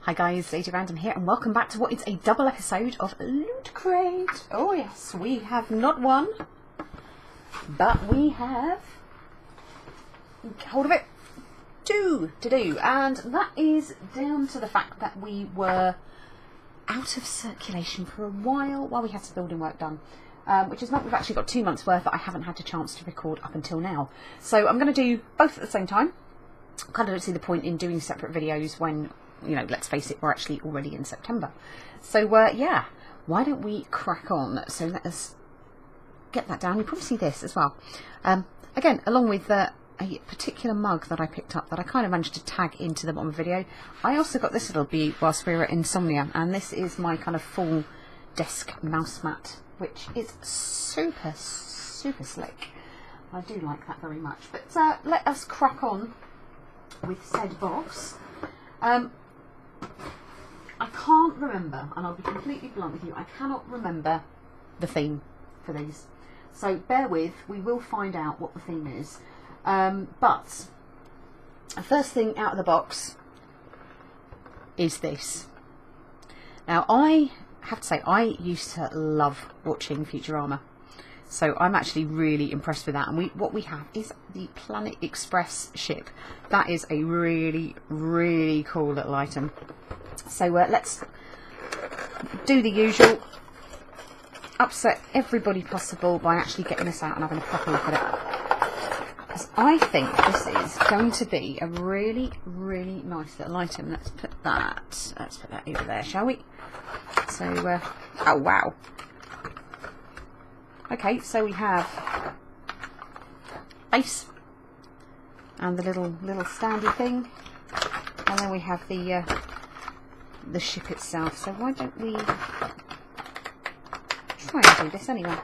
Hi guys, Lady Random here and welcome back to what is a double episode of Lootcrate. Oh yes, we have not one, but we have, hold of it, two to do. And that is down to the fact that we were out of circulation for a while we had some building work done. Which has meant we've actually got 2 months worth that I haven't had a chance to record up until now. So I'm going to do both at the same time. Kind of don't see the point in doing separate videos when, you know, let's face it, we're actually already in September. So yeah, why don't we crack on? So let us get that down. You probably see this as well. Again, along with a particular mug that I picked up that I kind of managed to tag into the bottom of the video. I also got this little beaut whilst we were at Insomnia, and this is my kind of full desk mouse mat, which is super slick. I do like that very much. But let us crack on with said box. I can't remember, and I'll be completely blunt with you, I cannot remember the theme for these. So bear with, we will find out what the theme is. But the first thing out of the box is this. Now I have to say, I used to love watching Futurama. So I'm actually really impressed with that. And what we have is the Planet Express ship. That is a really cool little item. So let's do the usual. Upset everybody possible by actually getting this out and having a proper look at it. Because I think this is going to be a really nice little item. Let's put that over there, shall we? So, oh wow. Okay, so we have base and the little standy thing, and then we have the ship itself. So why don't we try and do this anyway?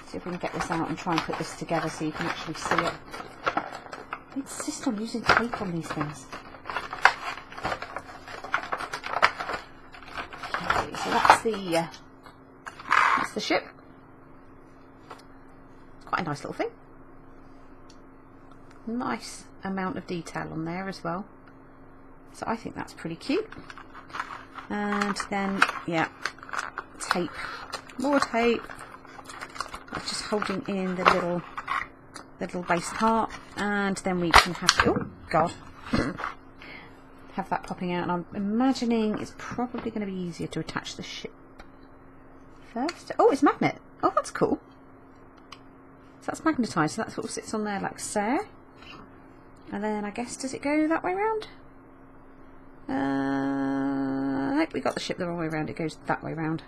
See if we can get this out and try and put this together so you can actually see it. I insist on using tape on these things. Okay, so that's the ship. It's quite a nice little thing. Nice amount of detail on there as well. So I think that's pretty cute. And then, yeah, tape. More tape. That's just holding in the little base part. And then we can have, oh god, have that popping out. And I'm imagining it's probably going to be easier to attach the ship first. Oh, it's magnet. Oh, that's cool. So that's magnetised, so that's what sits on there like so. And then I guess, does it go that way round? Nope, we got the ship the wrong way round. It goes that way round.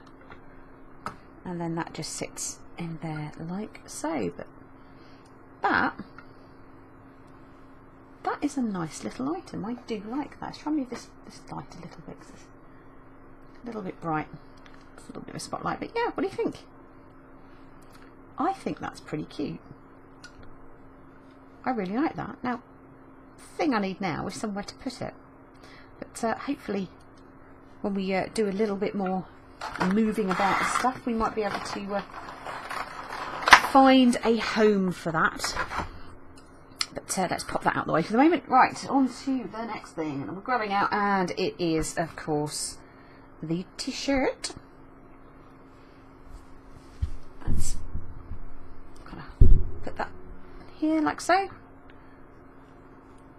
And then that just sits in there like so. But that is a nice little item. I do like that. Let's try and move this light a little bit, 'cause it's a little bit bright. A little bit of a spotlight, but yeah, what do you think? I think that's pretty cute. I really like that. Now, the thing I need now is somewhere to put it. But hopefully, when we do a little bit more moving about and stuff, we might be able to find a home for that. But let's pop that out the way for the moment. Right, on to the next thing. And we're grabbing out, and it is, of course, the t-shirt. Let's kind of put that here like so.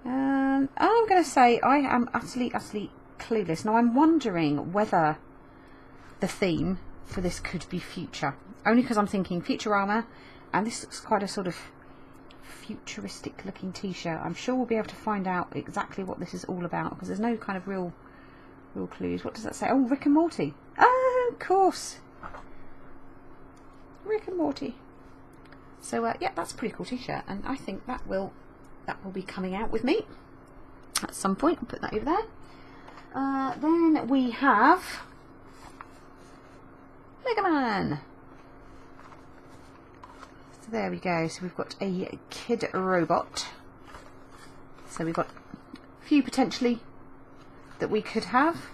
And I'm going to say I am utterly clueless. Now I'm wondering whether the theme for this could be future. Only because I'm thinking Futurama, and this looks quite a sort of futuristic looking t-shirt. I'm sure we'll be able to find out exactly what this is all about, because there's no kind of real clues. What does that say? Oh, Rick and Morty. Oh, of course. Rick and Morty. So yeah, that's a pretty cool t-shirt, and I think that will be coming out with me at some point. I'll put that over there. Then we have Mega Man. So there we go. So we've got a kid robot. So we've got a few potentially that we could have.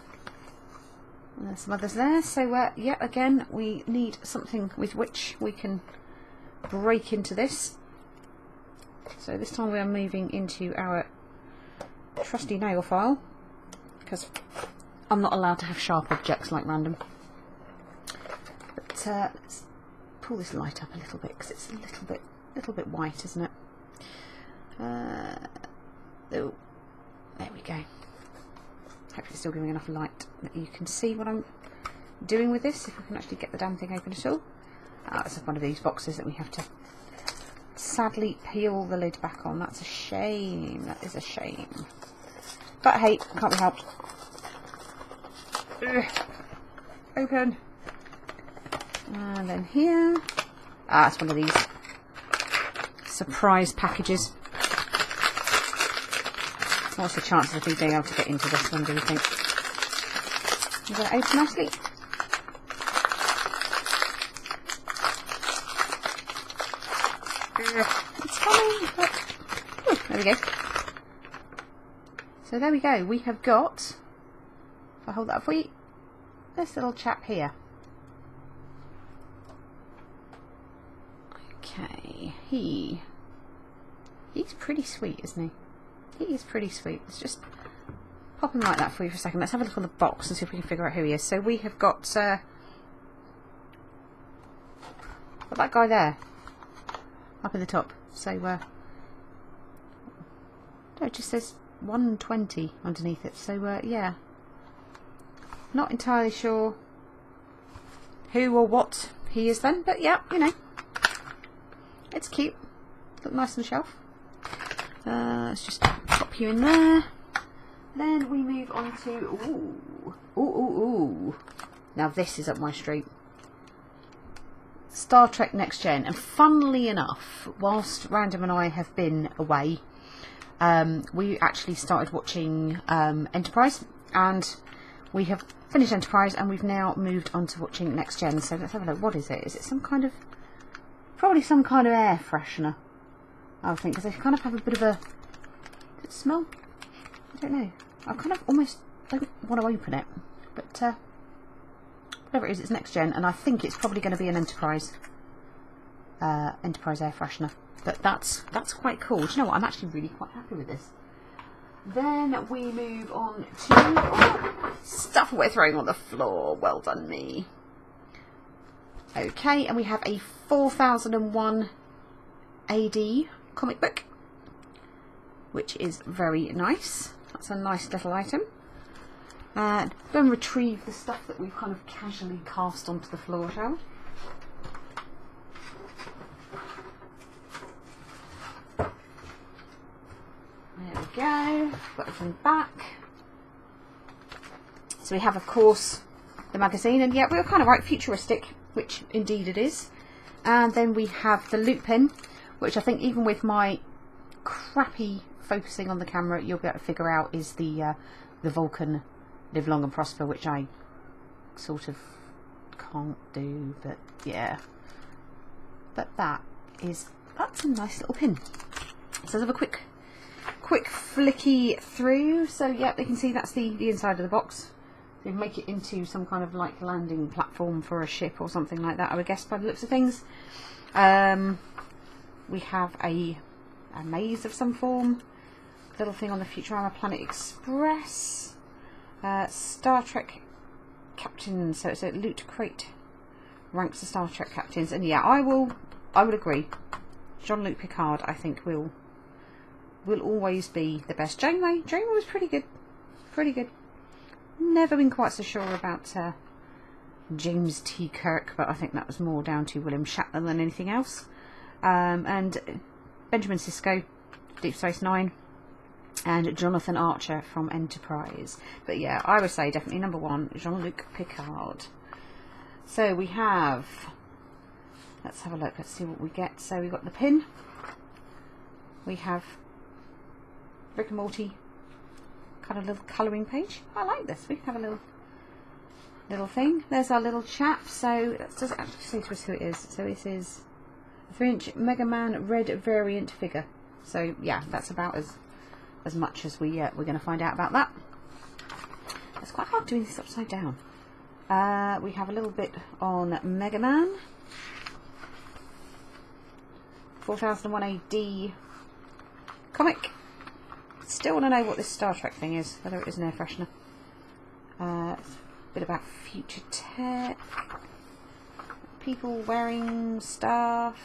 And there's some others there. So yeah, again, we need something with which we can break into this. So this time we are moving into our trusty nail file. because I'm not allowed to have sharp objects like random. But let's pull this light up a little bit because it's a little bit white, isn't it? Oh, there we go. Hopefully it's still giving enough light that you can see what I'm doing with this, if I can actually get the damn thing open at all. It's one of these boxes that we have to sadly peel the lid back on. That's a shame. That is a shame. But hey, can't be helped. Ugh. Open. And then here. It's one of these surprise packages. What's the chances of me being able to get into this one, do you think? Is that open nicely? It's coming! Oh, there we go. So there we go. We have got, if I hold that up for you, this little chap here. Okay, he's pretty sweet, isn't he? He is pretty sweet. Let's just pop him like that for you for a second. Let's have a look on the box and see if we can figure out who he is. So we have got that guy there, up at the top. So no, it just says 120 underneath it. So yeah, not entirely sure who or what he is then, but yeah, you know, it's cute. Look nice on the shelf. Let's just pop you in there. Then we move on to ooh. Now this is up my street. Star Trek Next Gen, and funnily enough, whilst Random and I have been away, we actually started watching Enterprise, and we have finished Enterprise, and we've now moved on to watching Next Gen. So let's have a look. What is it? Is it some kind of, probably some kind of air freshener, I would think, because they kind of have a bit of a, does it smell? I don't know. I kind of almost don't want to open it, but whatever it is, it's Next Gen, and I think it's probably going to be an Enterprise air freshener. But that's quite cool. Do you know what? I'm actually really quite happy with this. Then we move on to stuff we're throwing on the floor. Well done, me. Okay, and we have a 4001 AD comic book, which is very nice. That's a nice little item. And then retrieve the stuff that we've kind of casually cast onto the floor, shall we? There we go. Got everything back. So we have, of course, the magazine, and yeah, we were kind of right, futuristic, which indeed it is. And then we have the loop pen, which I think even with my crappy focusing on the camera, you'll be able to figure out is the Vulcan Live Long and Prosper, which I sort of can't do, but yeah. But that's a nice little pin. So let's have a quick flicky through. So yeah, you can see that's the inside of the box. They make it into some kind of like landing platform for a ship or something like that, I would guess, by the looks of things. We have a maze of some form, little thing on the Futurama Planet Express, Star Trek captains. So it's a Lootcrate ranks the Star Trek captains, and yeah, I would agree. Jean-Luc Picard, I think, will always be the best. Janeway was pretty good. Never been quite so sure about James T. Kirk, but I think that was more down to William Shatner than anything else. And Benjamin Sisko, Deep Space Nine, and Jonathan Archer from Enterprise. But yeah, I would say definitely number one, Jean-Luc Picard. So we have, let's have a look, let's see what we get. So we've got the pin, we have Rick and Morty kind of little colouring page. I like this. We have a little thing. There's our little chap. So that doesn't actually say to us who it is. So this is a 3-inch Mega Man red variant figure. So yeah, that's about as much as we're going to find out about that. It's quite hard doing this upside down. We have a little bit on Mega Man, 4001 AD comic. Still want to know what this Star Trek thing is, whether it is an air freshener. It's a bit about future tech. People wearing stuff.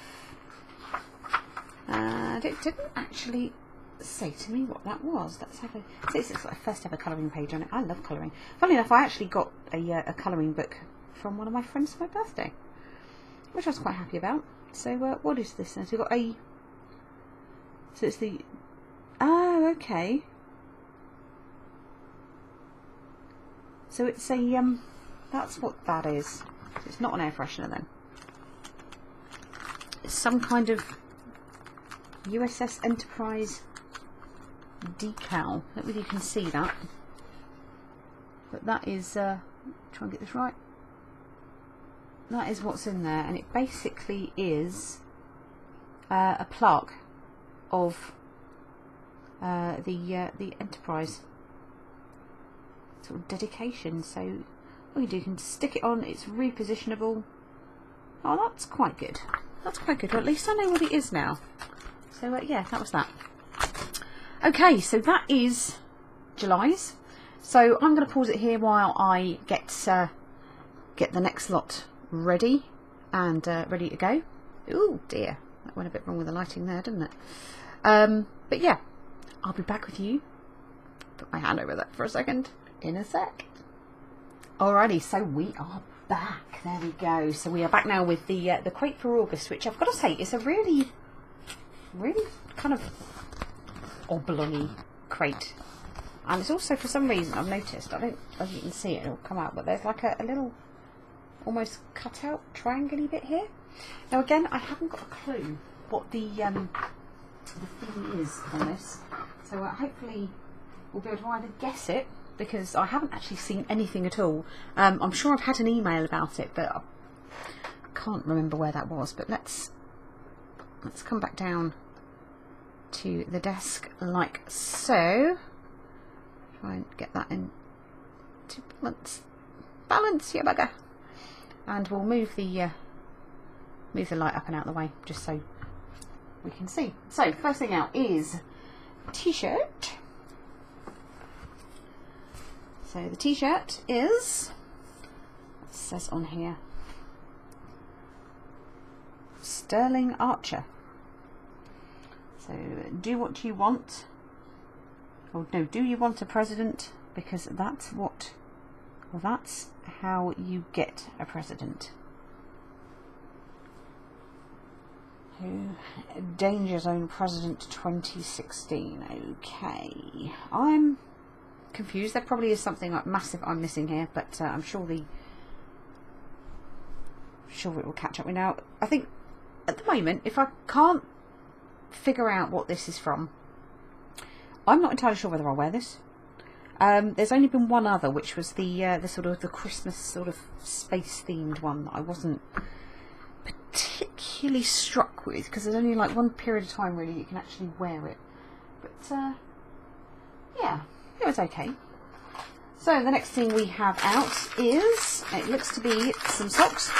And it didn't actually say to me what that was. Let's have a... It's like a first ever colouring page on it. I love colouring. Funnily enough, I actually got a colouring book from one of my friends for my birthday, which I was quite happy about. So what is this then? So we've got a... So it's the... Oh, okay. So it's a... That's what that is. So it's not an air freshener then. It's some kind of USS Enterprise decal. I don't know if you can see that. But that is... try and get this right. That is what's in there. And it basically is a plaque of the Enterprise sort of dedication. So what you do, you can stick it on. It's repositionable. Oh, that's quite good. That's quite good. Well, at least I know what it is now. So yeah, that was that. Okay, so that is July's. So I'm going to pause it here while I get the next lot ready and ready to go. Oh dear, that went a bit wrong with the lighting there, didn't it? But yeah, I'll be back with you. Put my hand over that for a second. In a sec. Alrighty, so we are back. There we go. So we are back now with the crate for August, which I've got to say is a really kind of oblong crate. And it's also, for some reason, I've noticed, I don't know if you can see it, it'll come out, but there's like a little almost cut out triangle-y bit here. Now again, I haven't got a clue what the theme is on this, so hopefully we'll be able to either guess it, because I haven't actually seen anything at all. I'm sure I've had an email about it, but I can't remember where that was. But let's come back down to the desk like so. Try and get that in to balance, you bugger. And we'll move the light up and out of the way just so we can see. So first thing out is t-shirt. So the t-shirt is, it says on here, Sterling Archer. So do what you want. Oh no, do you want a president? Because that's how you get a president. Who? Danger Zone President 2016. Okay. I'm confused. There probably is something like massive I'm missing here, but I'm sure it will catch up with now. I think at the moment, if I can't figure out what this is from, I'm not entirely sure whether I'll wear this. There's only been one other, which was the sort of the Christmas sort of space themed one that I wasn't particularly struck with, because there's only like one period of time really you can actually wear it. But yeah, it was okay. So the next thing we have out is, it looks to be some socks,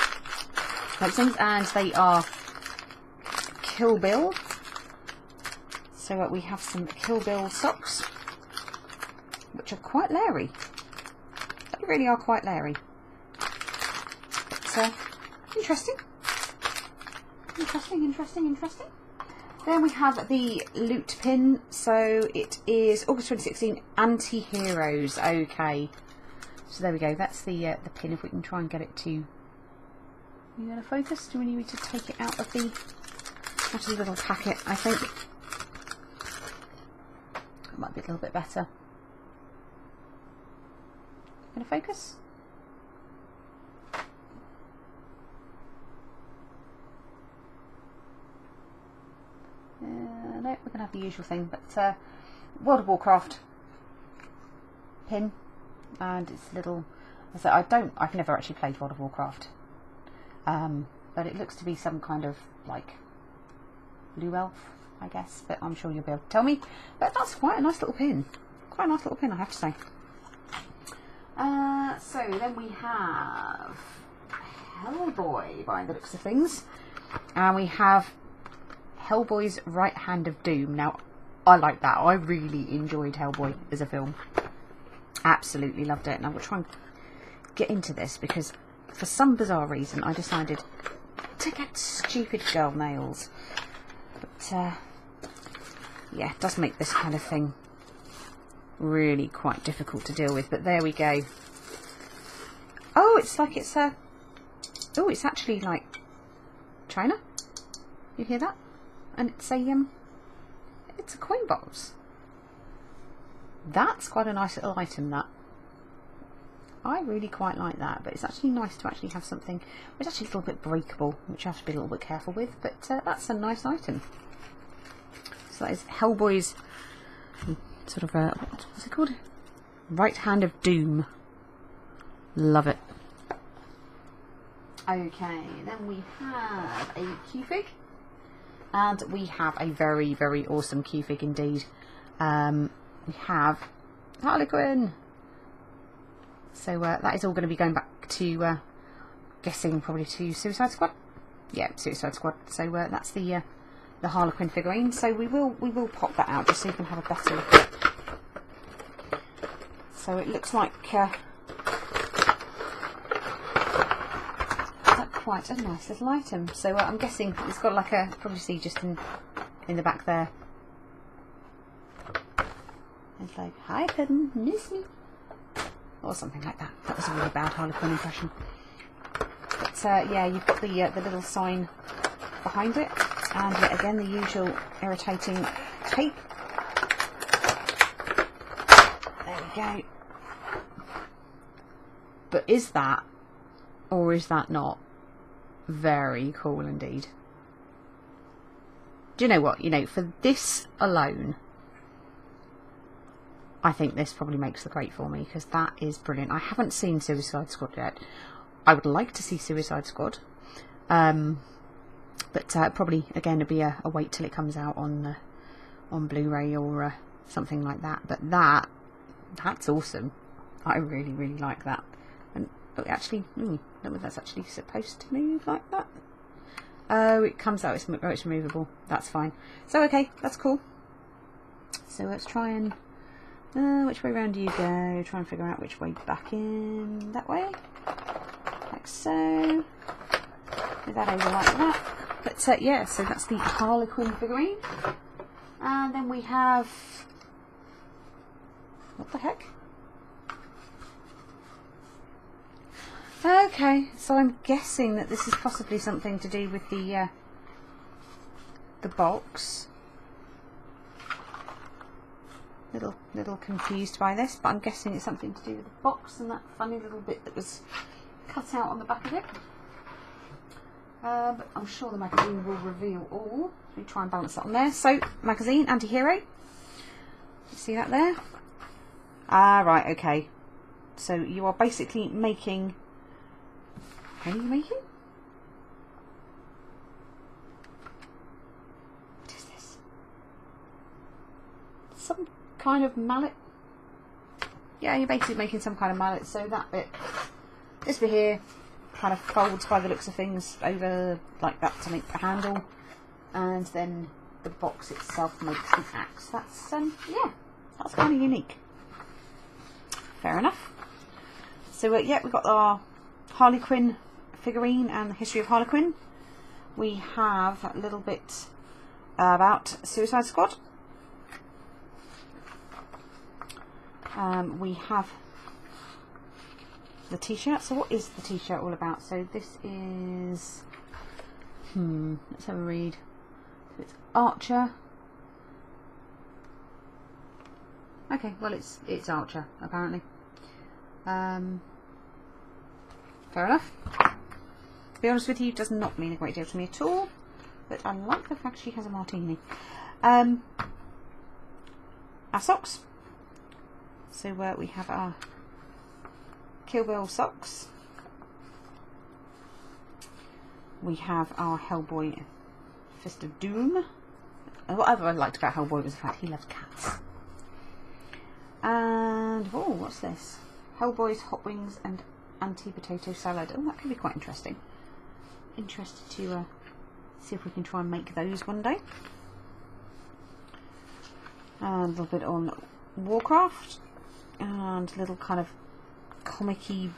and they are Kill Bill. So we have some Kill Bill socks, which are quite leery. They really are quite leery. But interesting. Interesting. Then we have the loot pin. So it is August 2016 Anti-Heroes. Okay. So there we go. That's the pin. If we can try and get it to... Are you going to focus? Do we need to take it out of the little packet, I think. It might be a little bit better. Going to focus? No, we're going to have the usual thing, but World of Warcraft pin, and it's little. So I've never actually played World of Warcraft, but it looks to be some kind of like blue elf, I guess, but I'm sure you'll be able to tell me. But that's quite a nice little pin. Quite a nice little pin, I have to say. So then we have Hellboy, by the looks of things. And we have Hellboy's Right Hand of Doom. Now, I like that. I really enjoyed Hellboy as a film. Absolutely loved it. And I'm going to try and get into this because for some bizarre reason I decided to get stupid girl nails. But yeah, it does make this kind of thing really quite difficult to deal with. But there we go. Oh, it's like it's a... Oh, it's actually like China. You hear that? And it's a coin box. That's quite a nice little item, that. I really quite like that, but it's actually nice to actually have something which is actually a little bit breakable, which I have to be a little bit careful with, but that's a nice item. So that is Hellboy's sort of what's it called? Right Hand of Doom. Love it. Okay, then we have a Q-Fig. And we have a very, very awesome Q-Fig indeed. We have Harlequin. So that is all going to be going back to, guessing probably to Suicide Squad. Yeah, Suicide Squad. So that's the Harlequin figurine. So we will pop that out just so you can have a better look at it. So it looks like quite a nice little item. So I'm guessing it's got like a, probably see just in the back there. It's like, hi cousin, miss me, or something like that. That was a really bad Harlequin impression. But yeah, you've got the little sign behind it, and yet again the usual irritating tape. There we go. But is that, or is that not, very cool indeed? Do you know what? You know, for this alone, I think this probably makes the crate for me, because that is brilliant. I haven't seen Suicide Squad yet. I would like to see Suicide Squad, but probably again it'll be a wait till it comes out on Blu-ray or something like that. But that's awesome. I really, really like that. And oh, actually, I don't know if that's actually supposed to move like that. Oh, it comes out. It's removable. That's fine. So okay, that's cool. So let's try and which way round do you go? Try and figure out which way back in. That way, like so. Move that over like that. But yeah, so that's the Harlequin figurine. And then we have, what the heck? Okay, so I'm guessing that this is possibly something to do with the box. Little confused by this, but I'm guessing it's something to do with the box and that funny little bit that was cut out on the back of it. But I'm sure the magazine will reveal all. We try and balance that on there. So, magazine, anti-hero. You see that there? Ah, right, okay. So you are basically making... What are you making? What is this? Some kind of mallet? Yeah, you're basically making some kind of mallet. So that bit, this bit here, kind of folds by the looks of things over like that to make the handle, and then the box itself makes the axe. That's yeah, that's kind of unique. Fair enough. So yeah, we've got our Harlequin figurine and the history of Harlequin. We have a little bit about Suicide Squad. We have the t-shirt. So what is the t-shirt all about? So this is, let's have a read. So it's Archer. Okay, well it's Archer apparently. Fair enough. To be honest with you, it does not mean a great deal to me at all, but I like the fact she has a martini. Our socks. So we have our Kill Bill socks. We have our Hellboy Fist of Doom. Whatever I liked about Hellboy was the fact he loved cats. And oh, what's this? Hellboy's hot wings and anti-potato salad. Oh, that could be quite interesting. Interested to see if we can try and make those one day. and a little bit on Warcraft, and a little kind of comic-y,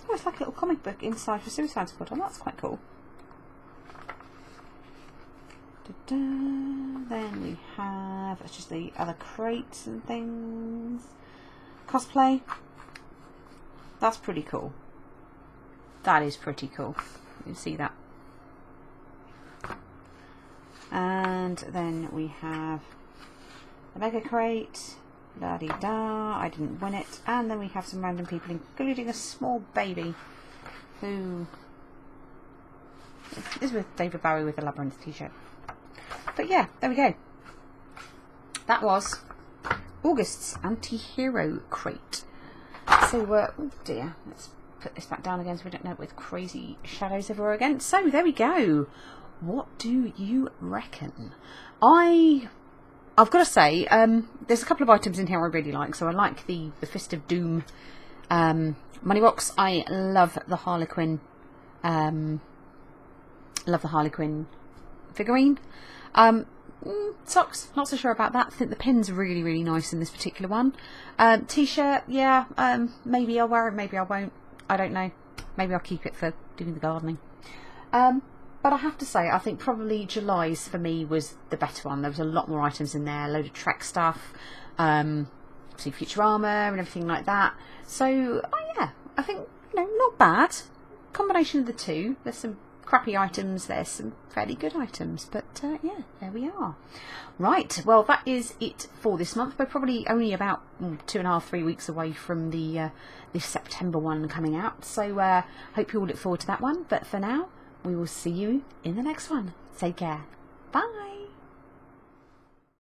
almost like a little comic book inside for Suicide Squad, and that's quite cool. Then we have just the other crates and things. Cosplay. That's pretty cool. That is pretty cool. You can see that. And then we have the Mega Crate. La-di-da. I didn't win it. And then we have some random people, including a small baby who is with David Bowie with a Labyrinth t-shirt. But yeah, there we go. That was August's anti-hero crate. So, oh dear, let's put this back down again so we don't end up with crazy shadows everywhere again. So, there we go. What do you reckon? I've got to say, there's a couple of items in here I really like. So, I like the Fist of Doom money box. I love the Harlequin. Figurine. Socks, not so sure about that. I think the pin's really, really nice in this particular one. T-shirt, yeah, maybe I'll wear it, maybe I won't. I don't know. Maybe I'll keep it for doing the gardening. But I have to say, I think probably July's for me was the better one. There was a lot more items in there, a load of Trek stuff, obviously Futurama and everything like that. So, yeah, I think, you know, not bad. Combination of the two. There's some crappy items, there's some fairly good items, but yeah, there we are. Right, well, that is it for this month. We're probably only about 2.5, 3 weeks away from the this September one coming out, so hope you all look forward to that one. But for now, we will see you in the next one. Take care. Bye.